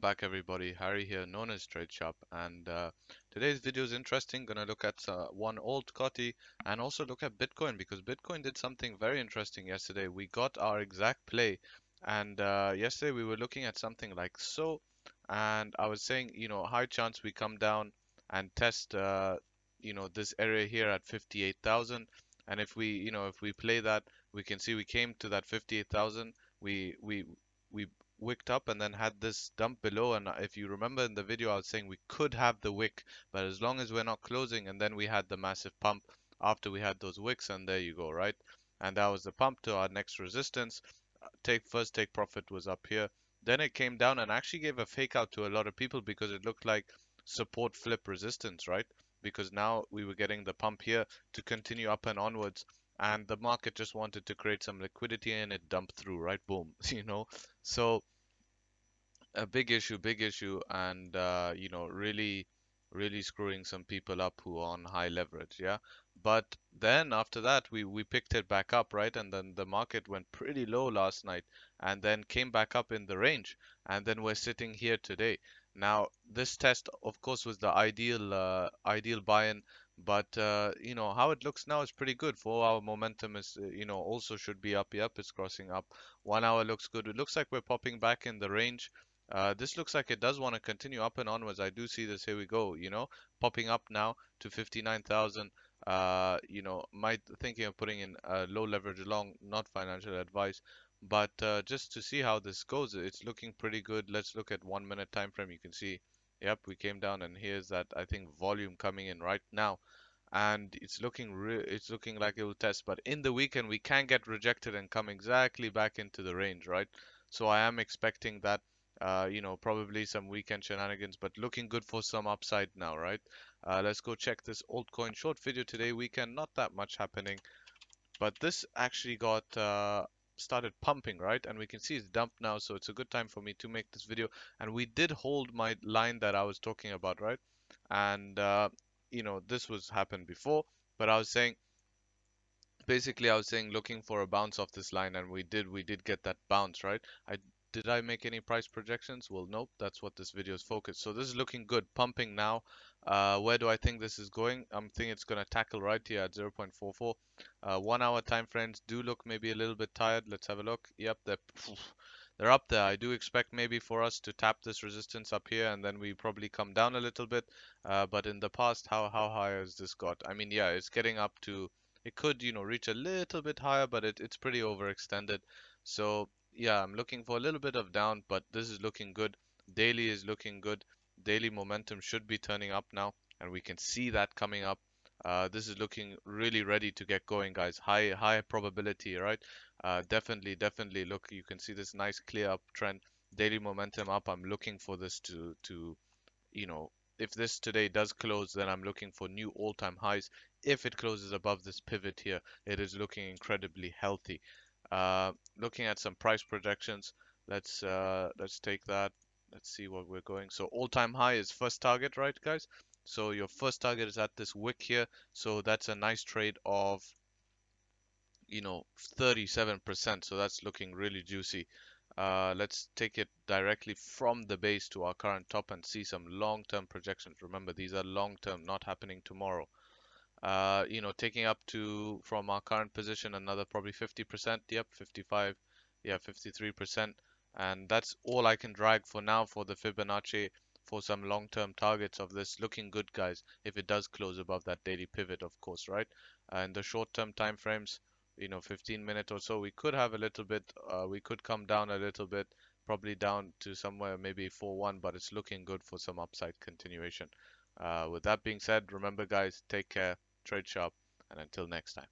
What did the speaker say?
Back everybody, Harry here, known as Trade Shop, and today's video is interesting. Gonna look at one old Coti and also look at Bitcoin because Bitcoin did something very interesting yesterday. We got our exact play, and yesterday we were looking at something like so, and I was saying, high chance we come down and test, this area here at 58,000, and if we play that, we can see we came to that 58,000. We wicked up and then had this dump below. And if you remember in the video, I was saying we could have the wick, but as long as we're not closing, and then we had the massive pump after we had those wicks, and there you go, right? And that was the pump to our next resistance. Take profit was up here. Then it came down and actually gave a fake out to a lot of people because it looked like support flip resistance, right? Because now we were getting the pump here to continue up and onwards, and the market just wanted to create some liquidity and it dumped through, right? Boom, So a big issue, and really screwing some people up who are on high leverage, yeah. But then after that, we picked it back up, right? And then the market went pretty low last night, and then came back up in the range, and then we're sitting here today. Now, this test, of course, was the ideal buy-in, but how it looks now is pretty good. 4 hour momentum is, also should be up. Yep, it's crossing up. 1 hour looks good. It looks like we're popping back in the range. This looks like it does want to continue up and onwards. I do see this. Here we go. Popping up now to 59,000. Might thinking of putting in a low leverage long, not financial advice, but just to see how this goes. It's looking pretty good. Let's look at 1 minute time frame. You can see, yep, we came down, and here's that, I think, volume coming in right now, and it's looking like it will test. But in the weekend, we can get rejected and come exactly back into the range, right? So I am expecting that, probably some weekend shenanigans, but looking good for some upside now, right? Let's go check this altcoin short video today. Weekend, not that much happening, but this actually got started pumping, right? And we can see it's dumped now, so it's a good time for me to make this video. And we did hold my line that I was talking about, right? And this was happened before, but I was saying looking for a bounce off this line, and we did get that bounce, right? Did I make any price projections? Well, nope. That's what this video is focused. So this is looking good, pumping now. Where do I think this is going? I'm thinking it's gonna tackle right here at 0.44. 1 hour time frames do look maybe a little bit tired. Let's have a look. Yep, they're up there. I do expect maybe for us to tap this resistance up here, and then we probably come down a little bit. But in the past, how high has this got? I mean, yeah, it's getting up to, it could, reach a little bit higher, but it's pretty overextended. So yeah, I'm looking for a little bit of down, but this is looking good. Daily is looking good. Daily momentum should be turning up now, and we can see that coming up. This is looking really ready to get going, guys. High probability, right? Definitely look. You can see this nice clear uptrend. Daily momentum up. I'm looking for this to you know, if this today does close, then I'm looking for new all-time highs. If it closes above this pivot here, it is looking incredibly healthy. Looking at some price projections, let's take that. Let's see what we're going. So all-time high is first target, right, guys? So your first target is at this wick here. So that's a nice trade of, 37%. So that's looking really juicy. Let's take it directly from the base to our current top and see some long-term projections. Remember, these are long-term, not happening tomorrow. Taking up to from our current position another probably 50%. Yep, 55. Yeah, 53%. And that's all I can drag for now for the Fibonacci for some long-term targets of this. Looking good, guys, if it does close above that daily pivot, of course, right? And the short-term time frames, 15 minute or so, we could have a little bit, we could come down a little bit, probably down to somewhere maybe 4-1, but it's looking good for some upside continuation. With that being said, remember, guys, take care, trade sharp, and until next time.